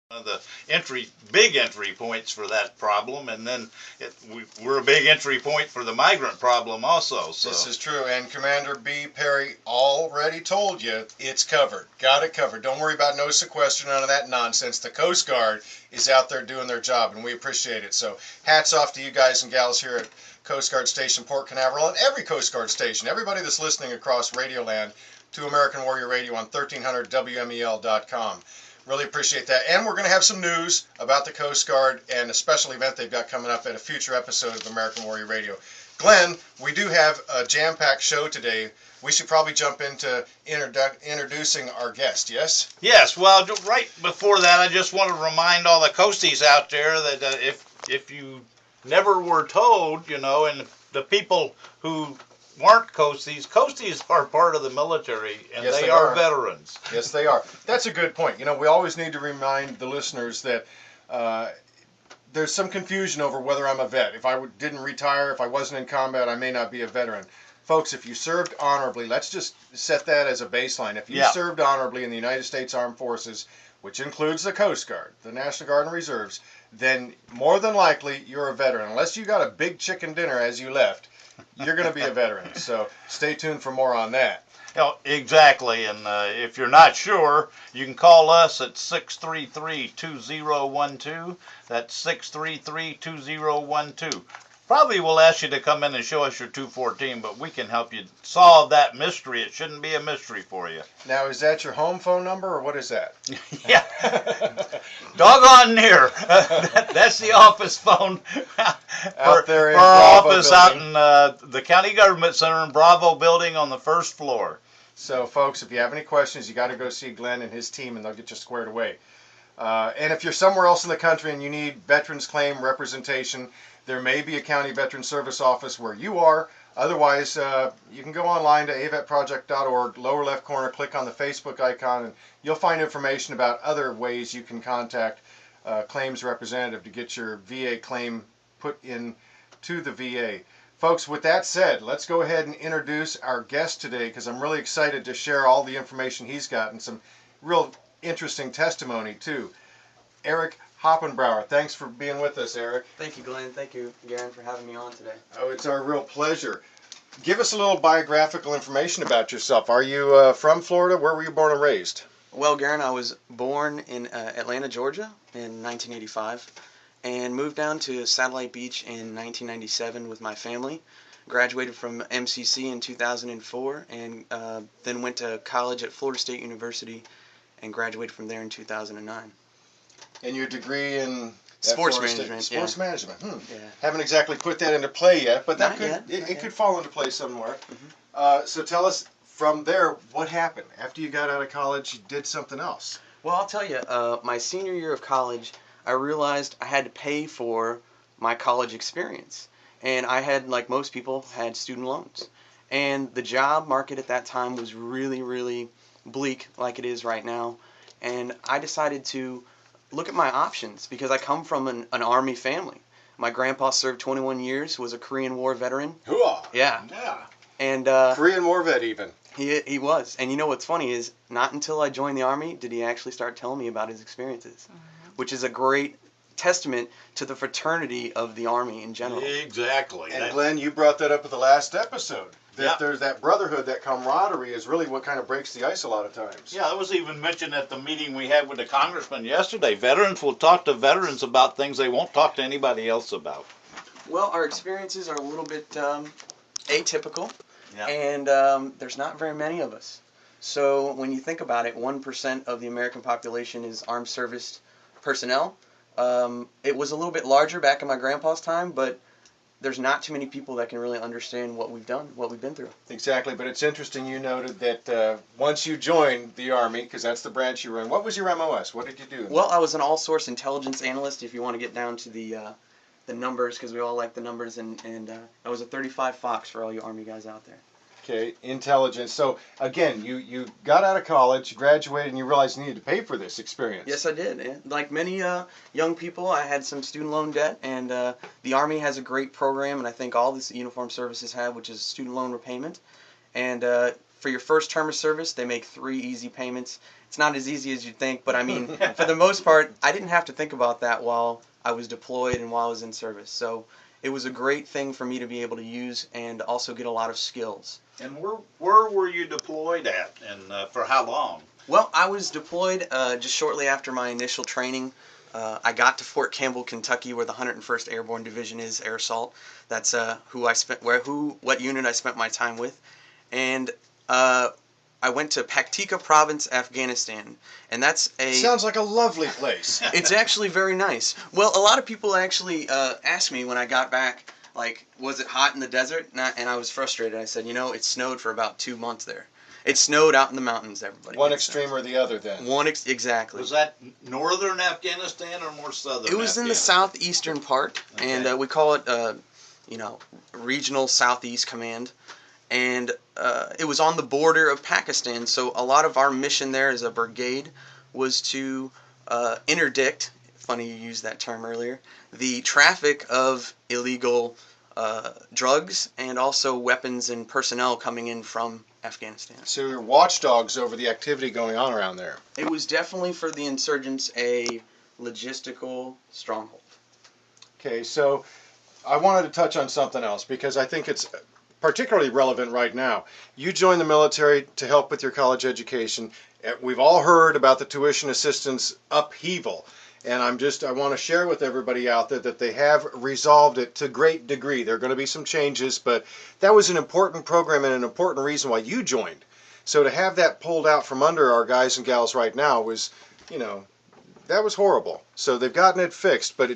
One of the big entry points for that problem, and then we're a big entry point for the migrant problem also. So this is true, and Commander B. Perry already told you it's covered. Got it covered. Don't worry about no sequester, none of that nonsense. The Coast Guard is out there doing their job, and we appreciate it. So hats off to you guys and gals here at Coast Guard Station Port Canaveral, and every Coast Guard station, everybody that's listening across Radioland to American Warrior Radio on 1300WMEL.com. Really appreciate that. And we're going to have some news about the Coast Guard and a special event they've got coming up at a future episode of American Warrior Radio. Glenn, we do have a jam-packed show today. We should probably jump into introducing our guest, yes? Yes, well, right before that, I just want to remind all the coasties out there that if you never were told, and the people who weren't coasties are part of the military, and yes, they are veterans. Yes, they are. That's a good point. We always need to remind the listeners that there's some confusion over whether I'm a vet. If I didn't retire, if I wasn't in combat, I may not be a veteran. Folks, if you served honorably, let's just set that as a baseline. If you served honorably in the United States Armed Forces, which includes the Coast Guard, the National Guard and Reserves, then more than likely you're a veteran. Unless you got a big chicken dinner as you left, you're going to be a veteran. So stay tuned for more on that. Exactly, and if you're not sure, you can call us at 633-2012. That's 633-2012. Probably we'll ask you to come in and show us your 214, but we can help you solve that mystery. It shouldn't be a mystery for you. Now, is that your home phone number, or what is that? Yeah, doggone near. That's the office phone out there in our Bravo office building. Out in the County Government Center in Bravo building on the first floor. So, folks, if you have any questions, you got to go see Glenn and his team, and they'll get you squared away. And if you're somewhere else in the country and you need veterans claim representation, there may be a county veteran service office where you are. Otherwise, you can go online to avetproject.org, lower left corner, click on the Facebook icon, and you'll find information about other ways you can contact claims representative to get your VA claim put in to the VA. Folks, with that said, let's go ahead and introduce our guest today, because I'm really excited to share all the information he's got and some real interesting testimony too. Eric Hoppenbrouwer, thanks for being with us, Eric. Thank you, Glenn. Thank you, Garen, for having me on today. Oh, it's our real pleasure. Give us a little biographical information about yourself. Are you from Florida? Where were you born and raised? Well, Garen, I was born in Atlanta, Georgia in 1985 and moved down to Satellite Beach in 1997 with my family. Graduated from MCC in 2004 and then went to college at Florida State University and graduated from there in 2009. And your degree in sports management. Sports management. Yeah. Haven't exactly put that into play yet, but that it could fall into play somewhere. So tell us from there what happened after you got out of college. You did something else. Well, I'll tell you. My senior year of college, I realized I had to pay for my college experience, and I had, like most people, had student loans. And the job market at that time was really, really bleak, like it is right now. And I decided to look at my options because I come from an Army family. My grandpa served 21 years, was a Korean War veteran. Hooah! Yeah. And Korean War vet even. He was. And you know what's funny is not until I joined the Army did he actually start telling me about his experiences, which is a great testament to the fraternity of the Army in general. Exactly. And Glenn, you brought that up at the last episode. That there's that brotherhood, that camaraderie is really what kind of breaks the ice a lot of times. Yeah, that was even mentioned at the meeting we had with the congressman yesterday. Veterans will talk to veterans about things they won't talk to anybody else about. Well, our experiences are a little bit atypical, and there's not very many of us. So when you think about it, 1% of the American population is armed service personnel. It was a little bit larger back in my grandpa's time, but there's not too many people that can really understand what we've done, what we've been through. Exactly, but it's interesting you noted that once you joined the Army, because that's the branch you were in, what was your MOS? What did you do? Well, I was an all-source intelligence analyst, if you want to get down to the numbers, because we all like the numbers, and I was a 35 Fox for all you Army guys out there. Okay, intelligence. So, again, you got out of college, graduated, and you realized you needed to pay for this experience. Yes, I did. Like many young people, I had some student loan debt, and the Army has a great program, and I think all the uniformed services have, which is student loan repayment. And for your first term of service, they make 3 easy payments. It's not as easy as you'd think, but I mean, for the most part, I didn't have to think about that while I was deployed and while I was in service. So it was a great thing for me to be able to use and also get a lot of skills. And where were you deployed at, and for how long? Well, I was deployed just shortly after my initial training. I got to Fort Campbell, Kentucky, where the 101st Airborne Division is, Air Assault. That's what unit I spent my time with, and I went to Paktika Province, Afghanistan, and that's Sounds like a lovely place. It's actually very nice. Well, a lot of people actually asked me when I got back, like, was it hot in the desert? And I was frustrated. I said, it snowed for about 2 months there. It snowed out in the mountains, everybody. One extreme or the other, then. Exactly. Was that northern Afghanistan or more southern? It was in the southeastern part, Okay. and we call it, Regional Southeast Command. And it was on the border of Pakistan, so a lot of our mission there as a brigade was to interdict, funny you used that term earlier, the traffic of illegal drugs and also weapons and personnel coming in from Afghanistan. So you're watchdogs over the activity going on around there. It was definitely for the insurgents a logistical stronghold. Okay, so I wanted to touch on something else because I think it's particularly relevant right now. You joined the military to help with your college education. We've all heard about the tuition assistance upheaval, and I want to share with everybody out there that they have resolved it to a great degree. There are going to be some changes, but that was an important program and an important reason why you joined. So to have that pulled out from under our guys and gals right now was, that was horrible. So they've gotten it fixed, but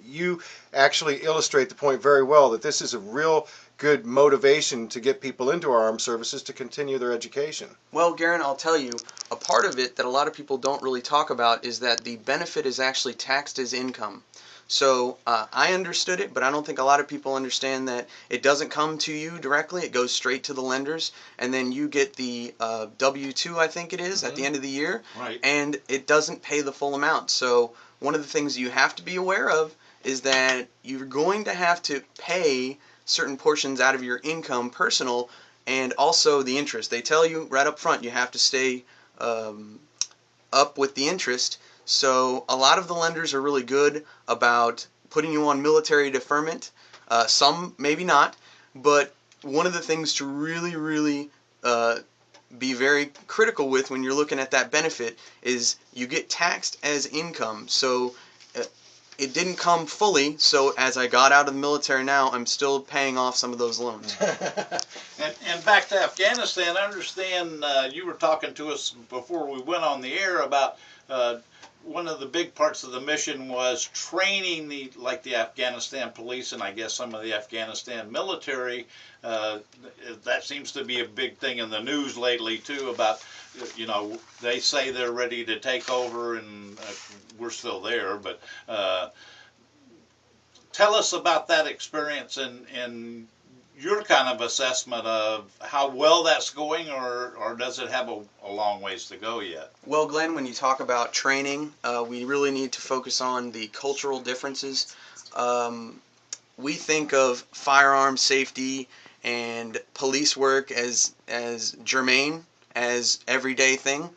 you actually illustrate the point very well that this is a real good motivation to get people into our armed services to continue their education. Well, Garen, I'll tell you, a part of it that a lot of people don't really talk about is that the benefit is actually taxed as income. So I understood it, but I don't think a lot of people understand that it doesn't come to you directly. It goes straight to the lenders, and then you get the W-2, I think it is, at the end of the year, Right. and it doesn't pay the full amount. So one of the things you have to be aware of is that you're going to have to pay certain portions out of your income, personal, and also the interest. They tell you right up front you have to stay up with the interest. So a lot of the lenders are really good about putting you on military deferment. Some maybe not, but one of the things to really, really be very critical with when you're looking at that benefit is you get taxed as income. So it didn't come fully, so as I got out of the military now, I'm still paying off some of those loans. And back to Afghanistan, I understand you were talking to us before we went on the air about one of the big parts of the mission was training the Afghanistan police and I guess some of the Afghanistan military. That seems to be a big thing in the news lately too about, they say they're ready to take over and we're still there, but tell us about that experience and your kind of assessment of how well that's going, or does it have a long ways to go yet? Well, Glenn, when you talk about training, we really need to focus on the cultural differences. We think of firearm safety and police work as germane, as everyday thing.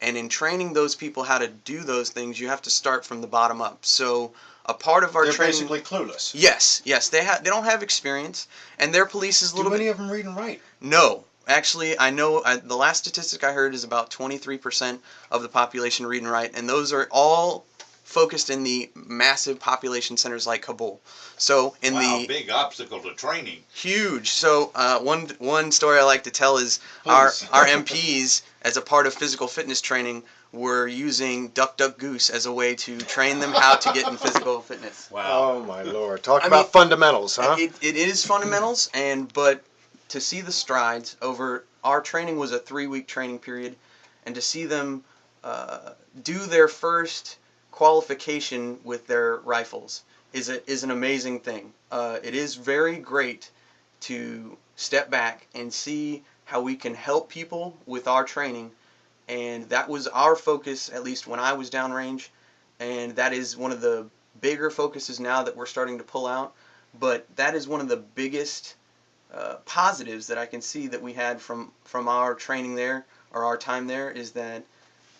And in training those people how to do those things, you have to start from the bottom up. So a part of our They're training... basically clueless. Yes, they don't have experience, and their police is a little Do many bit... of them read and write? No. Actually, I know the last statistic I heard is about 23% of the population read and write, and those are all focused in the massive population centers like Kabul. So in the big obstacle to training. Huge. So one story I like to tell is our MPs, as a part of physical fitness training, were using Duck Duck Goose as a way to train them how to get in physical fitness. Wow. Oh my Lord! Talk about fundamentals, huh? It is fundamentals, but to see the strides over our training was a 3-week training period, and to see them do their first qualification with their rifles is an amazing thing. It is very great to step back and see how we can help people with our training, and that was our focus, at least when I was downrange, and that is one of the bigger focuses now that we're starting to pull out. But that is one of the biggest positives that I can see that we had from our training there, or our time there, is that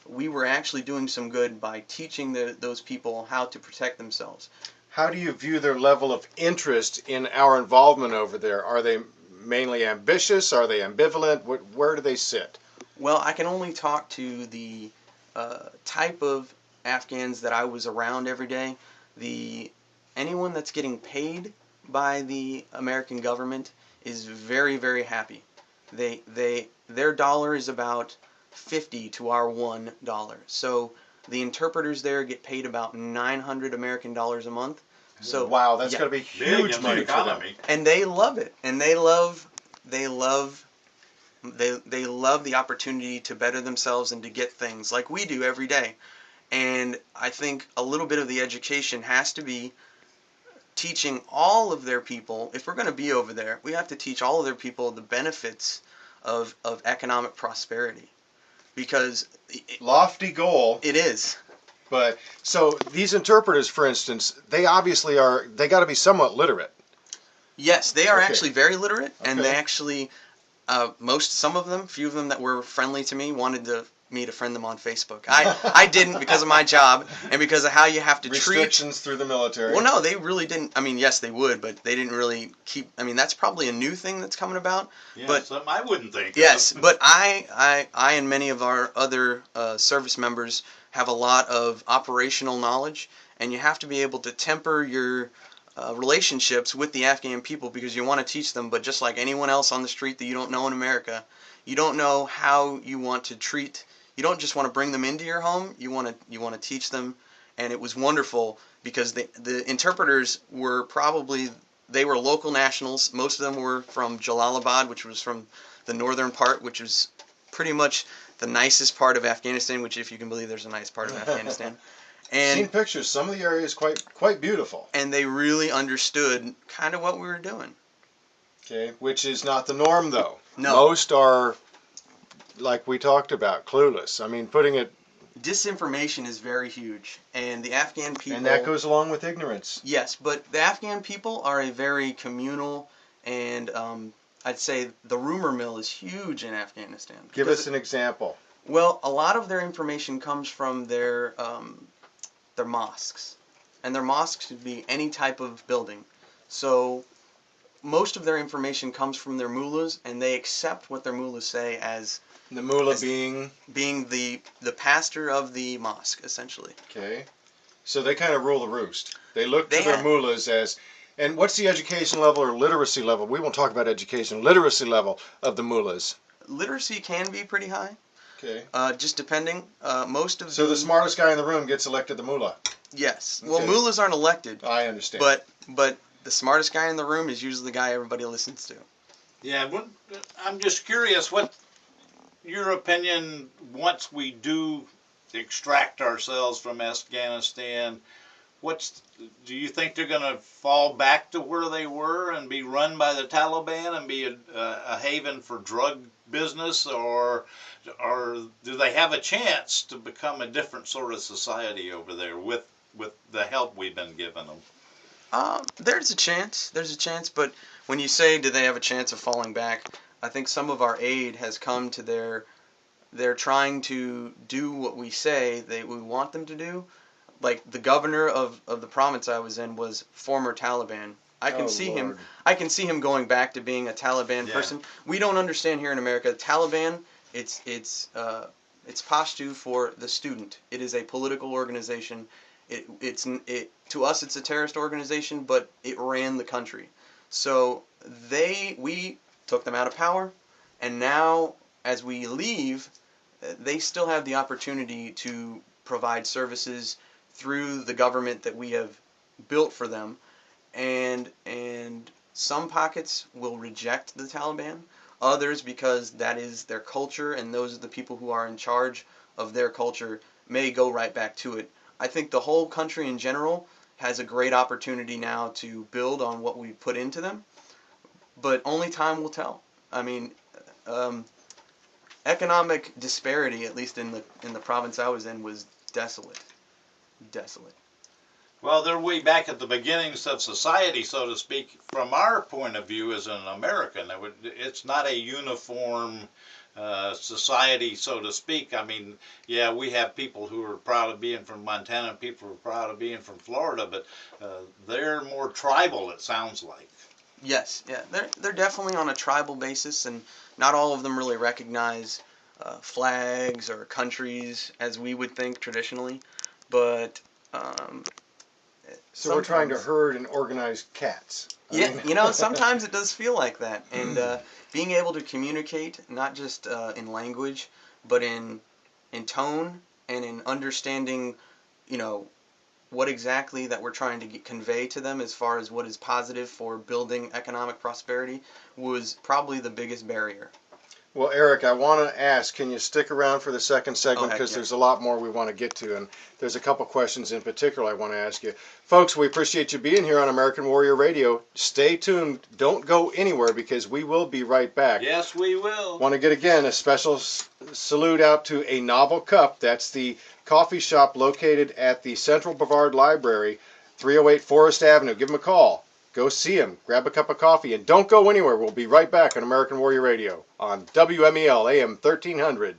we were actually doing some good by teaching those people how to protect themselves. How do you view their level of interest in our involvement over there? Are they mainly ambitious? Are they ambivalent? Where do they sit? Well, I can only talk to the type of Afghans that I was around every day. Anyone that's getting paid by the American government is very, very happy. Their dollar is about 50 to our $1. So the interpreters there get paid about 900 American dollars a month. So wow, that's yeah. got to be huge money for them. And they love it, and they love the opportunity to better themselves and to get things like we do every day. And I think a little bit of the education has to be teaching all of their people. If we're going to be over there, we have to teach all of their people the benefits of economic prosperity, because Lofty goal. it is. But so these interpreters, for instance, they obviously they got to be somewhat literate. Yes, they are Okay. actually very literate, and Okay. they actually some of them, few of them that were friendly to me, wanted me to friend them on Facebook. I didn't, because of my job and because of how you have to Restrictions through the military. Well, no, they really didn't. I mean, yes, they would, but they didn't really keep. I mean, that's probably a new thing that's coming about. Yeah, but something I wouldn't think. yes, of. but I and many of our other service members have a lot of operational knowledge, and you have to be able to temper your relationships with the Afghan people, because you want to teach them. But just like anyone else on the street that you don't know in America, you don't know how you want to treat. You don't just want to bring them into your home. You want to teach them. And it was wonderful, because the interpreters were they were local nationals. Most of them were from Jalalabad, which was from the northern part, which was pretty much the nicest part of Afghanistan, which, if you can believe, there's a nice part of Afghanistan. And seen pictures. Some of the area is quite beautiful. And they really understood kind of what we were doing. Okay, which is not the norm, though. No. Most are, like we talked about, clueless. I mean, putting it. Disinformation is very huge, and the Afghan people. And that goes along with ignorance. Yes, but the Afghan people are a very communal, and I'd say the rumor mill is huge in Afghanistan. Give us an example. Well, a lot of their information comes from their mosques, and their mosques could be any type of building. So most of their information comes from their mullahs, and they accept what their mullahs say as the mullah being the pastor of the mosque, essentially. Okay, so they kind of rule the roost. They look to They their have- mullahs as. And what's the education level or literacy level? We won't talk about education. Literacy level of the mullahs. Literacy can be pretty high. Okay. Just depending. Most of So the smartest guy in the room gets elected the mullah. Yes. Well, Okay. mullahs aren't elected, I understand. but the smartest guy in the room is usually the guy everybody listens to. Yeah, I'm just curious what your opinion, once we do extract ourselves from Afghanistan, do you think they're going to fall back to where they were and be run by the Taliban and be a haven for drug business, or do they have a chance to become a different sort of society over there with the help we've been giving them? There's a chance. But when you say, do they have a chance of falling back, I think some of our aid has come to they're trying to do what we say we want them to do. Like the governor of the province I was in was former Taliban. I can see him going back to being a Taliban person. We don't understand here in America. Taliban, it's Pashto for the student. It is a political organization. To us it's a terrorist organization, but it ran the country. So we took them out of power, and now as we leave, they still have the opportunity to provide services through the government that we have built for them, and some pockets will reject the Taliban, others, because that is their culture and those are the people who are in charge of their culture, may go right back to it. I think the whole country in general has a great opportunity now to build on what we put into them, but only time will tell. I mean, economic disparity, at least in the province I was in, was desolate. Well, they're way back at the beginnings of society, so to speak. From our point of view as an American, it's not a uniform society, so to speak. I mean, yeah, we have people who are proud of being from Montana and people who are proud of being from Florida, but they're more tribal, it sounds like. Yes, yeah, they're definitely on a tribal basis, and not all of them really recognize flags or countries as we would think traditionally. But So we're trying to sometimes, herd and organize cats. yeah, sometimes it does feel like that, and being able to communicate not just in language, but in tone and in understanding, you know, what exactly that we're trying to convey to them as far as what is positive for building economic prosperity was probably the biggest barrier. Well, Eric, I want to ask, can you stick around for the second segment? Heck Because yeah. there's a lot more we want to get to, and there's a couple questions in particular I want to ask you. Folks, we appreciate you being here on American Warrior Radio. Stay tuned. Don't go anywhere because we will be right back. Yes, we will. Want to get again a special salute out to A Novel Cup. That's the coffee shop located at the Central Brevard Library, 308 Forest Avenue. Give them a call. Go see them. Grab a cup of coffee and don't go anywhere. We'll be right back on American Warrior Radio on WMEL AM 1300.